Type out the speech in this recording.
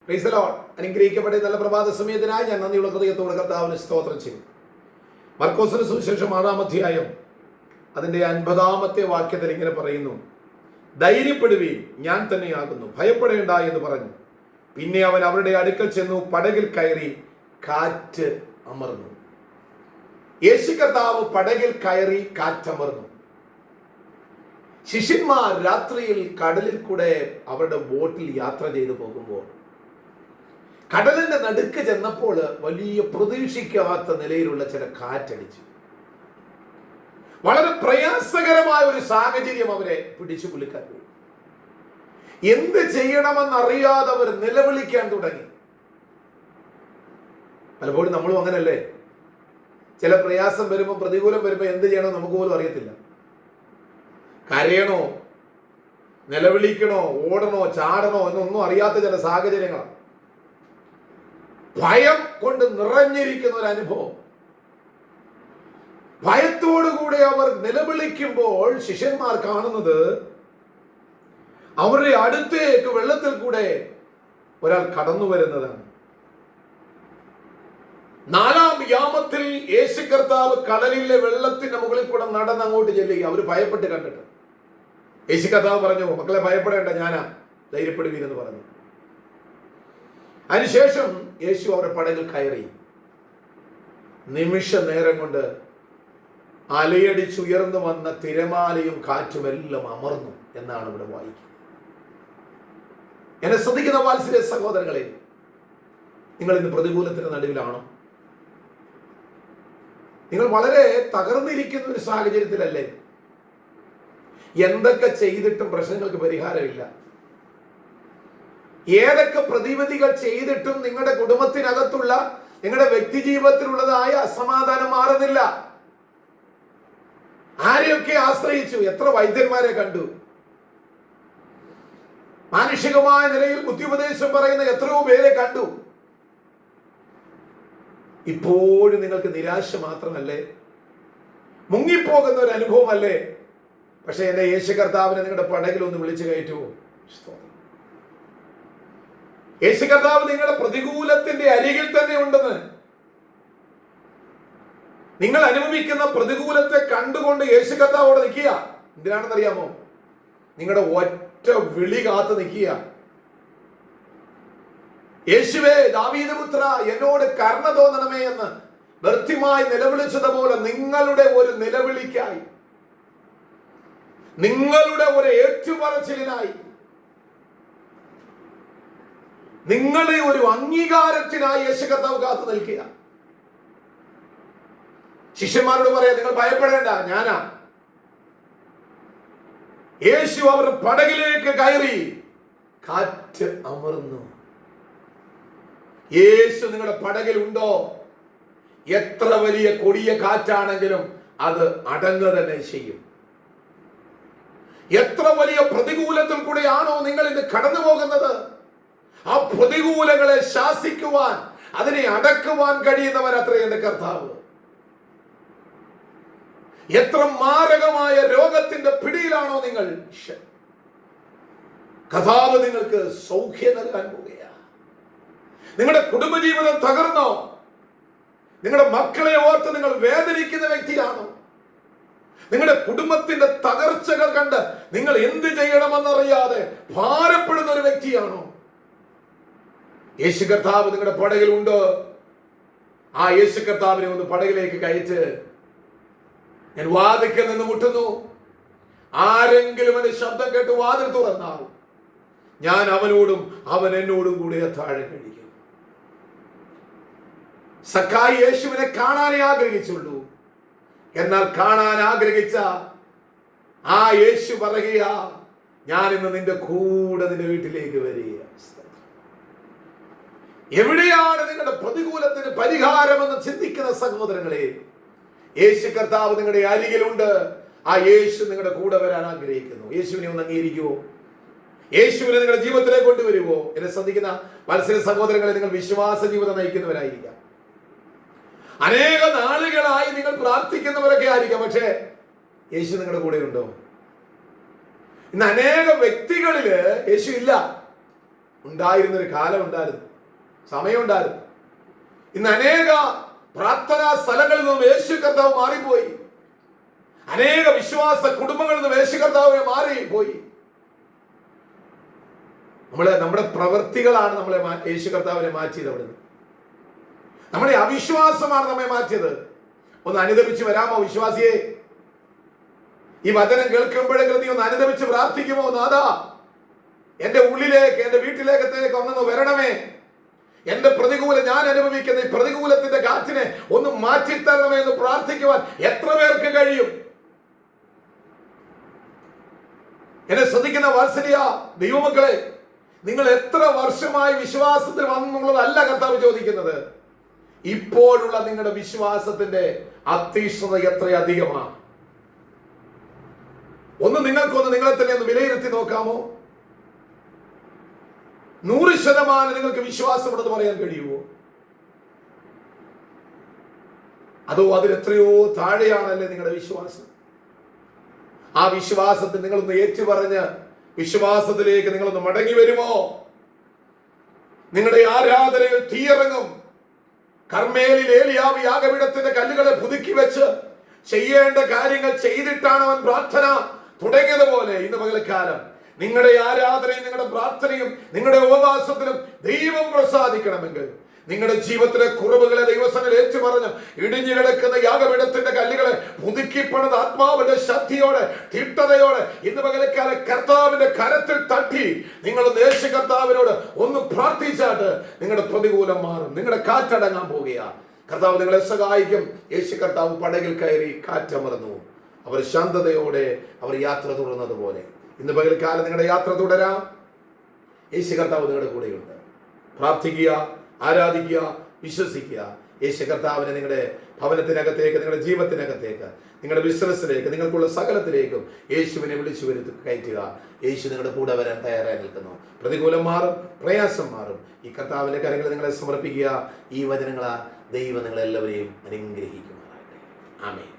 Praise the Lord. അനുഗ്രഹിക്കപ്പെട്ട നല്ല പ്രഭാത സമയത്തിനായി ഞാൻ നന്ദിയുള്ള ഹൃദയത്തോടെ കർത്താവിന് സ്തോത്രം ചെയ്യും. മർക്കോസിന് സുവിശേഷം 6-ാം അധ്യായം അതിൻ്റെ 50-ാമത്തെ വാക്യത്തിൽ ഇങ്ങനെ പറയുന്നു, ധൈര്യപ്പെടുവീൻ, ഞാൻ തന്നെയാകുന്നു, ഭയപ്പെടേണ്ട എന്ന് പറഞ്ഞു. പിന്നെ അവൻ അവരുടെ അടുക്കൽ ചെന്നു, പടകിൽ കയറി, കാറ്റ് അമർന്നു. യേശു കർത്താവ് പടകിൽ കയറി, കാറ്റമർന്നു. ശിഷ്യന്മാർ രാത്രിയിൽ കടലിൽ കൂടെ അവരുടെ ബോട്ടിൽ യാത്ര ചെയ്തു പോകുമ്പോൾ കടലിന്റെ നടുക്ക് ചെന്നപ്പോൾ വലിയ പ്രതീക്ഷിക്കാത്ത നിലയിലുള്ള ചില കാറ്റടിച്ചു. വളരെ പ്രയാസകരമായ ഒരു സാഹചര്യം അവരെ പിടിച്ചു കുലുക്കാൻ പോയി. എന്ത് ചെയ്യണമെന്നറിയാതെ അവർ നിലവിളിക്കാൻ തുടങ്ങി. പലപ്പോഴും നമ്മളും അങ്ങനല്ലേ? ചില പ്രയാസം വരുമ്പോൾ, പ്രതികൂലം വരുമ്പോൾ എന്ത് ചെയ്യണം നമുക്ക് പോലും അറിയത്തില്ല. കരയണോ, നിലവിളിക്കണോ, ഓടണോ, ചാടണോ എന്നൊന്നും അറിയാത്ത ചില സാഹചര്യങ്ങളാണ്. ഭയം കൊണ്ട് നിറഞ്ഞിരിക്കുന്ന ഒരു അനുഭവം. ഭയത്തോടുകൂടി അവർ നിലവിളിക്കുമ്പോൾ ശിഷ്യന്മാർ കാണുന്നത് അവരുടെ അടുത്തേക്ക് വെള്ളത്തിൽ കൂടെ ഒരാൾ കടന്നു വരുന്നതാണ്. 4-ാം യാമത്തിൽ യേശു കർത്താവ് കടലിലെ വെള്ളത്തിന്റെ മുകളിൽ കൂടെ നടന്ന് അങ്ങോട്ട് ചെല്ലുക. അവർ ഭയപ്പെട്ട് കണ്ടിട്ട് യേശു കർത്താവ് പറഞ്ഞു, മക്കളെ ഭയപ്പെടേണ്ട, ഞാനാ, ധൈര്യപ്പെടുവീരെന്ന് പറഞ്ഞു. അതിനുശേഷം യേശു അവരുടെ പടകിൽ കയറി. നിമിഷ നേരം കൊണ്ട് അലയടിച്ചുയർന്നു വന്ന തിരമാലയും കാറ്റുമെല്ലാം അമർന്നു എന്നാണ് ഇവിടെ വായിക്കുന്നത്. എന്നെ ശ്രദ്ധിക്കുന്ന വാത്സല്യ സഹോദരങ്ങളെ, നിങ്ങൾ ഇന്ന് പ്രതികൂലത്തിന്റെ നടുവിലാണോ? നിങ്ങൾ വളരെ തകർന്നിരിക്കുന്ന ഒരു സാഹചര്യത്തിലല്ലേ? എന്തൊക്കെ ചെയ്തിട്ടും പ്രശ്നങ്ങൾക്ക് പരിഹാരമില്ല. ഏതൊക്കെ പ്രതിവിധികൾ ചെയ്തിട്ടും നിങ്ങളുടെ കുടുംബത്തിനകത്തുള്ള, നിങ്ങളുടെ വ്യക്തി ജീവിതത്തിലുള്ളതായ അസമാധാനം മാറുന്നില്ല. ആരെയൊക്കെ ആശ്രയിച്ചു, എത്ര വൈദ്യന്മാരെ കണ്ടു, മാനുഷികമായ നിലയിൽ ബുദ്ധിയുപദേശം പറയുന്ന എത്രയോ പേരെ കണ്ടു. ഇപ്പോഴും നിങ്ങൾക്ക് നിരാശ മാത്രമല്ലേ? മുങ്ങിപ്പോകുന്ന ഒരു അനുഭവമല്ലേ? പക്ഷെ എന്റെ യേശു കർത്താവിനെ നിങ്ങളുടെ പടകിൽ ഒന്ന് വിളിച്ചു കയറ്റുമോ? യേശു കർത്താവ് നിങ്ങളുടെ പ്രതികൂലത്തിന്റെ അരികിൽ തന്നെ ഉണ്ടെന്ന്. നിങ്ങൾ അനുഭവിക്കുന്ന പ്രതികൂലത്തെ കണ്ടുകൊണ്ട് യേശു കർത്താവോട് നിൽക്കുക. എന്തിനാണെന്നറിയാമോ? നിങ്ങളുടെ ഒറ്റ വിളി കാത്ത് നിൽക്കുക. യേശുവേ, ദാവീദ് പുത്ര, എന്നോട് കരുണ തോന്നണമേ എന്ന് വ്യർത്ഥമായി നിലവിളിച്ചതുപോലെ നിങ്ങളുടെ ഒരു നിലവിളിക്കായി, നിങ്ങളുടെ ഒരു ഏറ്റുപറച്ചിലിനായി, നിങ്ങളുടെ ഒരു അംഗീകാരത്തിനായി യേശു കർത്താവ് കാത്തു നിൽക്കുക. ശിഷ്യന്മാരോട് പറയാം, നിങ്ങൾ ഭയപ്പെടേണ്ട, ഞാനാ. യേശു അവരുടെ പടകിലേക്ക് കയറി, കാറ്റ് അമർന്നു. യേശു നിങ്ങളുടെ പടകിൽ ഉണ്ടോ? എത്ര വലിയ കൊടിയ കാറ്റാണെങ്കിലും അത് അടങ്ങുക തന്നെ ചെയ്യും. എത്ര വലിയ പ്രതികൂലത്തിൽ കൂടെയാണോ നിങ്ങൾ ഇന്ന് കടന്നു പോകുന്നത്, ആ പ്രതികൂലങ്ങളെ ശാസിക്കുവാൻ, അതിനെ അടക്കുവാൻ കഴിയുന്നവൻ അത്രേ എന്റെ കർത്താവ്. എത്ര മാരകമായ രോഗത്തിന്റെ പിടിയിലാണോ നിങ്ങൾ, കർത്താവ് നിങ്ങൾക്ക് സൗഖ്യം നൽകാൻ പോവുകയാണ്. നിങ്ങളുടെ കുടുംബജീവിതം തകർന്നോ? നിങ്ങളുടെ മക്കളെ ഓർത്ത് നിങ്ങൾ വേദനിക്കുന്ന വ്യക്തിയാണോ? നിങ്ങളുടെ കുടുംബത്തിന്റെ തകർച്ചകൾ കണ്ട് നിങ്ങൾ എന്ത് ചെയ്യണമെന്നറിയാതെ ഭാരപ്പെടുന്ന ഒരു വ്യക്തിയാണോ? യേശു കർത്താവ് നിങ്ങളുടെ പടകിൽ ഉണ്ട്. ആ യേശു കർത്താവിനെ ഒന്ന് പടകിലേക്ക് കയറ്റ്. ഞാൻ വാതിൽക്കൽ നിന്ന് മുട്ടുന്നു. ആരെങ്കിലും എന്റെ ശബ്ദം കേട്ട് വാതിൽ തുറന്നാൽ ഞാൻ അവനോടും അവൻ എന്നോടും കൂടി താഴെ കഴിക്കും. സക്കായി യേശുവിനെ കാണാനേ ആഗ്രഹിച്ചുള്ളൂ. എന്നാൽ കാണാൻ ആഗ്രഹിച്ച ആ യേശു പറയുക, ഞാൻ ഇന്ന് നിന്റെ കൂടെ നിന്റെ വീട്ടിലേക്ക് വരിക. എവിടെയാണ് നിങ്ങളുടെ പ്രതികൂലത്തിന് പരിഹാരമെന്ന് ചിന്തിക്കുന്ന സഹോദരങ്ങളെ, യേശു കർത്താവ് നിങ്ങളുടെ അരികിലുണ്ട്. ആ യേശു നിങ്ങളുടെ കൂടെ വരാൻ ആഗ്രഹിക്കുന്നു. യേശുവിനെ ഒന്ന് അംഗീകരിക്കുവോ? യേശുവിനെ നിങ്ങളുടെ ജീവിതത്തിലേക്ക് കൊണ്ടുവരുവോ? എന്നെ ശ്രദ്ധിക്കുന്ന വത്സല സഹോദരങ്ങളെ, നിങ്ങൾ വിശ്വാസ ജീവിതം നയിക്കുന്നവരായിരിക്കാം. അനേക നാളുകളായി നിങ്ങൾ പ്രാർത്ഥിക്കുന്നവരൊക്കെ ആയിരിക്കാം. പക്ഷേ യേശു നിങ്ങളുടെ കൂടെ ഉണ്ടോ? ഇന്ന് അനേക വ്യക്തികളില് യേശു ഇല്ല. ഉണ്ടായിരുന്നൊരു കാലം ഉണ്ടായിരുന്നു, സമയമുണ്ടായിരുന്നു. ഇന്ന് അനേക പ്രാർത്ഥനാ സ്ഥലങ്ങളിൽ നിന്നും യേശു കർത്താവ് മാറിപ്പോയി. അനേക വിശ്വാസ കുടുംബങ്ങളിൽ നിന്നും യേശു കർത്താവ് മാറിപ്പോയി. നമ്മുടെ പ്രവൃത്തികളാണ് നമ്മളെ യേശു കർത്താവിനെ മാറ്റിയത്. അവിടുന്ന് നമ്മുടെ അവിശ്വാസമാണ് നമ്മെ മാറ്റിയത്. ഒന്ന് അനുദപിച്ച് വരാമോ വിശ്വാസിയെ? ഈ വചനം കേൾക്കുമ്പോഴെങ്കിലും നീ ഒന്ന് അനുദപിച്ച് പ്രാർത്ഥിക്കുമോ? നാഥാ, എന്റെ ഉള്ളിലേക്ക്, എന്റെ വീട്ടിലേക്കത്തേക്ക് ഒന്നു വരണമേ. എന്റെ ഞാൻ അനുഭവിക്കുന്ന ഈ പ്രതികൂലത്തിന്റെ കാറ്റിനെ ഒന്ന് മാറ്റിത്തരണമേ എന്ന് പ്രാർത്ഥിക്കുവാൻ എത്ര പേർക്ക് കഴിയും? എന്നെ ശ്രദ്ധിക്കുന്ന വാത്സല്യ ദൈവമക്കളെ, നിങ്ങൾ എത്ര വർഷമായി വിശ്വാസത്തിൽ വന്നുള്ളതല്ല കർത്താവ് ചോദിക്കുന്നത്. ഇപ്പോഴുള്ള നിങ്ങളുടെ വിശ്വാസത്തിന്റെ അതീഷ്ണത എത്രയധികമാണ്. നിങ്ങളെ തന്നെ ഒന്ന് വിലയിരുത്തി നോക്കാമോ? 100% നിങ്ങൾക്ക് വിശ്വാസമുണ്ടെന്ന് പറയാൻ കഴിയുമോ? അതോ അതിലെത്രയോ താഴെയാണല്ലേ നിങ്ങളുടെ വിശ്വാസം? ആ വിശ്വാസത്തിൽ നിങ്ങളൊന്ന് ഏറ്റുപറഞ്ഞ് വിശ്വാസത്തിലേക്ക് നിങ്ങളൊന്ന് മടങ്ങി വരുമോ? നിങ്ങളുടെ ആരാധനയിൽ തീയിറങ്ങും. കർമ്മേലിൽ ഏലിയാവ് യാഗപീഠത്തിന്റെ കല്ലുകളെ പുതുക്കി വെച്ച് ചെയ്യേണ്ട കാര്യങ്ങൾ ചെയ്തിട്ടാണ് അവൻ പ്രാർത്ഥന തുടങ്ങിയതുപോലെ ഇന്ന് പകൽക്കാലം നിങ്ങളുടെ ആരാധനയും നിങ്ങളുടെ പ്രാർത്ഥനയും നിങ്ങളുടെ ഉപവാസത്തിലും ദൈവം പ്രസാദിക്കണമെങ്കിൽ നിങ്ങളുടെ ജീവിതത്തിലെ കുറവുകളെ ദൈവസന്നിധിയിൽ ഏറ്റുപറഞ്ഞ് ഇടിഞ്ഞു കിടക്കുന്ന യാഗപീഠത്തിന്റെ കല്ലുകളെ പുതുക്കിപ്പണത് ആത്മാവിന്റെ ശക്തിയോടെ തിട്ടതയോടെ ഇന്ന് പകൽക്കാലം കർത്താവിന്റെ കരത്തിൽ തട്ടി നിങ്ങൾ യേശു കർത്താവിനോട് ഒന്ന് പ്രാർത്ഥിച്ചാട്ട് നിങ്ങളുടെ പ്രതികൂലം മാറും. നിങ്ങളുടെ കാറ്റടങ്ങാൻ പോകുകയാണ്. കർത്താവ് നിങ്ങളെ സഹായിക്കും. യേശു കർത്താവ് പടകിൽ കയറി കാറ്റമർന്നു. അവർ ശാന്തതയോടെ അവർ യാത്ര തുടർന്നതുപോലെ ഇന്ന് പകൽക്കാലം നിങ്ങളുടെ യാത്ര തുടരാം. യേശു കർത്താവ് നിങ്ങളുടെ കൂടെയുണ്ട്. പ്രാർത്ഥിക്കുക, ആരാധിക്കുക, വിശ്വസിക്കുക. യേശു കർത്താവിനെ നിങ്ങളുടെ ഭവനത്തിനകത്തേക്ക്, നിങ്ങളുടെ ജീവിതത്തിനകത്തേക്ക്, നിങ്ങളുടെ ബിസിനസ്സിലേക്ക്, നിങ്ങൾക്കുള്ള സകലത്തിലേക്കും യേശുവിനെ വിളിച്ചു വരുത്തി കയറ്റുക. യേശു നിങ്ങളുടെ കൂടെ വരാൻ തയ്യാറായി നിൽക്കുന്നു. പ്രതികൂലം മാറും, പ്രയാസം മാറും. ഈ കർത്താവിന്റെ കരങ്ങളിൽ നിങ്ങളെ സമർപ്പിക്കുക. ഈ വചനങ്ങളാ ദൈവം നിങ്ങളെല്ലാവരെയും അനുഗ്രഹിക്കുമാറാകട്ടെ. ആമേൻ.